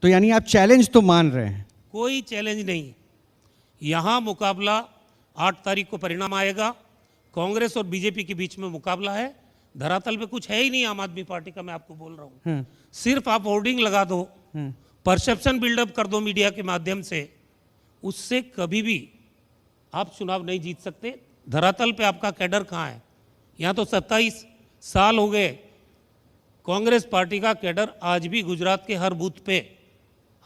तो यानी आप चैलेंज तो मान रहे हैं? कोई चैलेंज नहीं। यहाँ मुकाबला 8 तारीख को परिणाम आएगा। कांग्रेस और बीजेपी के बीच में मुकाबला है। धरातल पे कुछ है ही नहीं आम आदमी पार्टी का, मैं आपको बोल रहा हूँ। सिर्फ आप होर्डिंग लगा दो, परसेप्शन बिल्डअप कर दो मीडिया के माध्यम से, उससे कभी भी आप चुनाव नहीं जीत सकते। धरातल पे आपका कैडर कहाँ है? यहाँ तो 27 साल हो गए। कांग्रेस पार्टी का कैडर आज भी गुजरात के हर बूथ पे,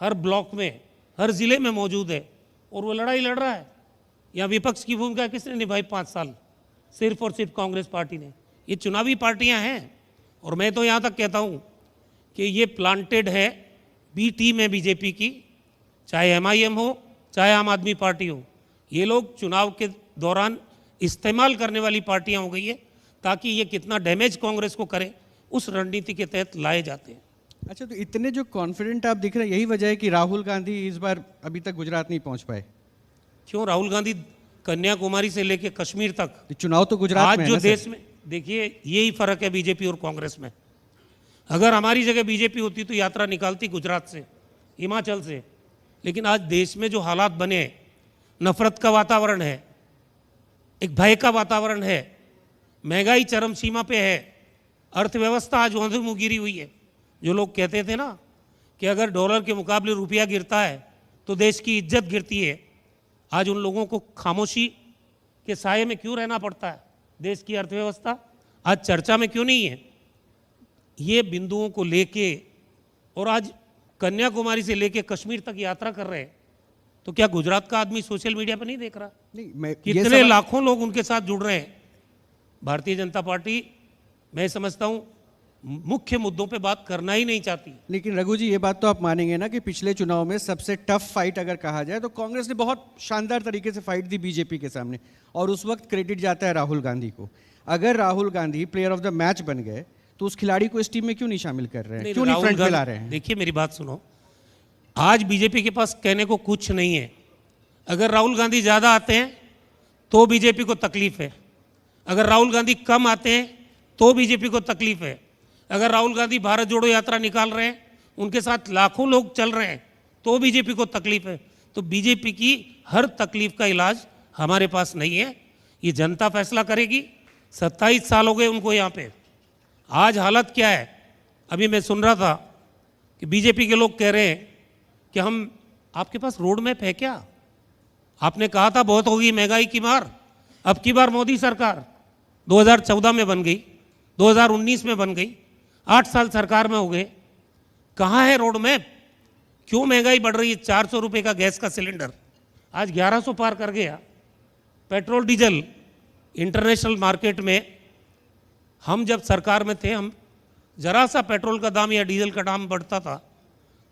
हर ब्लॉक में, हर जिले में मौजूद है और वो लड़ाई लड़ रहा है। यहाँ विपक्ष की भूमिका किसने निभाई 5 साल? सिर्फ और सिर्फ कांग्रेस पार्टी ने। ये चुनावी पार्टियां हैं और मैं तो यहाँ तक कहता हूँ कि ये प्लांटेड है बी टीम है बीजेपी की, चाहे MIM हो चाहे आम आदमी पार्टी हो। ये लोग चुनाव के दौरान इस्तेमाल करने वाली पार्टियां हो गई है ताकि ये कितना डैमेज कांग्रेस को करे उस रणनीति के तहत लाए जाते हैं। अच्छा, तो इतने जो कॉन्फिडेंट आप दिख रहे हैं, यही वजह है कि राहुल गांधी इस बार अभी तक गुजरात नहीं पहुंच पाए? क्यों? राहुल गांधी कन्याकुमारी से लेकर कश्मीर तक, चुनाव तो गुजरात आज में जो है ना देश में, देखिए यही फर्क है बीजेपी और कांग्रेस में। अगर हमारी जगह बीजेपी होती तो यात्रा निकालती गुजरात से, हिमाचल से, लेकिन आज देश में जो हालात बने हैं, नफरत का वातावरण है, एक भय का वातावरण है, महंगाई चरम सीमा पे है, अर्थव्यवस्था आज वंधुमुख गिरी हुई है। जो लोग कहते थे ना कि अगर डॉलर के मुकाबले रुपया गिरता है तो देश की इज्जत गिरती है, आज उन लोगों को खामोशी के साये में क्यों रहना पड़ता है? देश की अर्थव्यवस्था आज चर्चा में क्यों नहीं है? ये बिंदुओं को लेके और आज कन्याकुमारी से लेके कश्मीर तक यात्रा कर रहे हैं, तो क्या गुजरात का आदमी सोशल मीडिया पर नहीं देख रहा? नहीं, कितने लाखों लोग उनके साथ जुड़ रहे हैं। भारतीय जनता पार्टी, मैं समझता हूं, मुख्य मुद्दों पे बात करना ही नहीं चाहती। लेकिन रघु जी, ये बात तो आप मानेंगे ना कि पिछले चुनाव में सबसे टफ फाइट अगर कहा जाए तो कांग्रेस ने बहुत शानदार तरीके से फाइट दी बीजेपी के सामने, और उस वक्त क्रेडिट जाता है राहुल गांधी को। अगर Rahul Gandhi player of the match बन गए तो उस खिलाड़ी को इस टीम में क्यों नहीं शामिल कर रहे हैं? क्यों नहीं फ्रंट पे ला रहे हैं? देखिए मेरी बात सुनो, आज बीजेपी के पास कहने को कुछ नहीं है। अगर राहुल गांधी ज्यादा आते हैं तो बीजेपी को तकलीफ है, अगर राहुल गांधी कम आते हैं तो बीजेपी को तकलीफ है। अगर राहुल गांधी भारत जोड़ो यात्रा निकाल रहे हैं, उनके साथ लाखों लोग चल रहे हैं, तो बीजेपी को तकलीफ है। तो बीजेपी की हर तकलीफ का इलाज हमारे पास नहीं है, ये जनता फैसला करेगी। 27 साल हो गए उनको यहाँ पे। आज हालत क्या है? अभी मैं सुन रहा था कि बीजेपी के लोग कह रहे हैं कि हम, आपके पास रोड मैप है क्या? आपने कहा था बहुत होगी महंगाई की मार, अब की बार मोदी सरकार 2014 में बन गई, 2019 में बन गई, 8 साल सरकार में हो गए, कहाँ है रोड मैप? क्यों महंगाई बढ़ रही है? 400 रुपये का गैस का सिलेंडर आज 1100 पार कर गया। पेट्रोल डीजल इंटरनेशनल मार्केट में, हम जब सरकार में थे, हम जरा सा पेट्रोल का दाम या डीजल का दाम बढ़ता था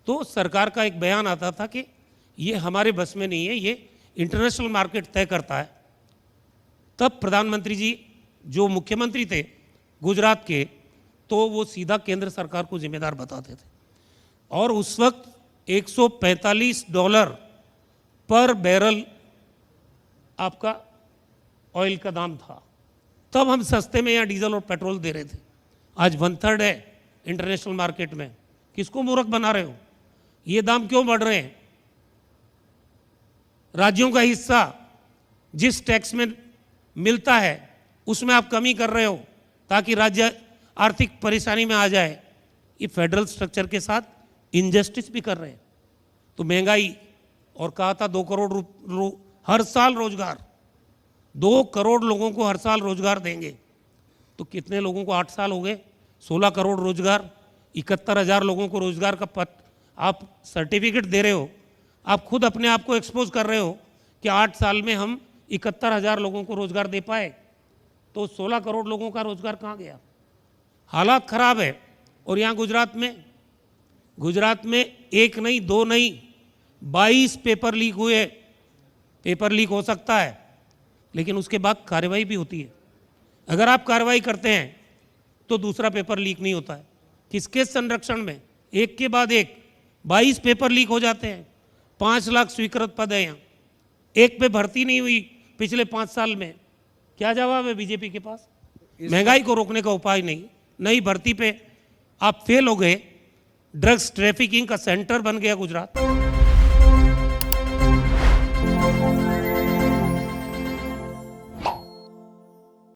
तो सरकार का एक बयान आता था कि ये हमारे बस में नहीं है, ये इंटरनेशनल मार्केट तय करता है। तब प्रधानमंत्री जी जो मुख्यमंत्री थे गुजरात के, तो वो सीधा केंद्र सरकार को जिम्मेदार बताते थे, और उस वक्त $145 पर बैरल आपका ऑयल का दाम था। तब हम सस्ते में यहाँ डीजल और पेट्रोल दे रहे थे। आज 1/3 है इंटरनेशनल मार्केट में। किसको मूर्ख बना रहे हो? ये दाम क्यों बढ़ रहे हैं? राज्यों का हिस्सा जिस टैक्स में मिलता है उसमें आप कमी कर रहे हो ताकि राज्य आर्थिक परेशानी में आ जाए। ये फेडरल स्ट्रक्चर के साथ इनजस्टिस भी कर रहे हैं। तो महंगाई, और कहा था 2 करोड़ हर साल रोजगार, 2 करोड़ लोगों को हर साल रोजगार देंगे। तो कितने लोगों को 8 साल हो गए? 16 करोड़ रोजगार, 71,000 लोगों को रोजगार का आप सर्टिफिकेट दे रहे हो। आप खुद अपने आप को एक्सपोज कर रहे हो कि 8 साल में हम 71,000 लोगों को रोजगार दे पाए, तो 16 करोड़ लोगों का रोजगार कहाँ गया? हालात खराब है। और यहाँ गुजरात में 1 नहीं 2 नहीं 22 पेपर लीक हुए। पेपर लीक हो सकता है लेकिन उसके बाद कार्रवाई भी होती है। अगर आप कार्रवाई करते हैं तो दूसरा पेपर लीक नहीं होता है। किसके संरक्षण में? एक के बाद एक 22 पेपर लीक हो जाते हैं। 5 लाख स्वीकृत पद है, यहाँ एक पे भर्ती नहीं हुई पिछले 5 साल में। क्या जवाब है बीजेपी के पास? महंगाई को रोकने का उपाय नहीं, नई भर्ती पे आप फेल हो गए ड्रग्स ट्रैफिकिंग का सेंटर बन गया गुजरात।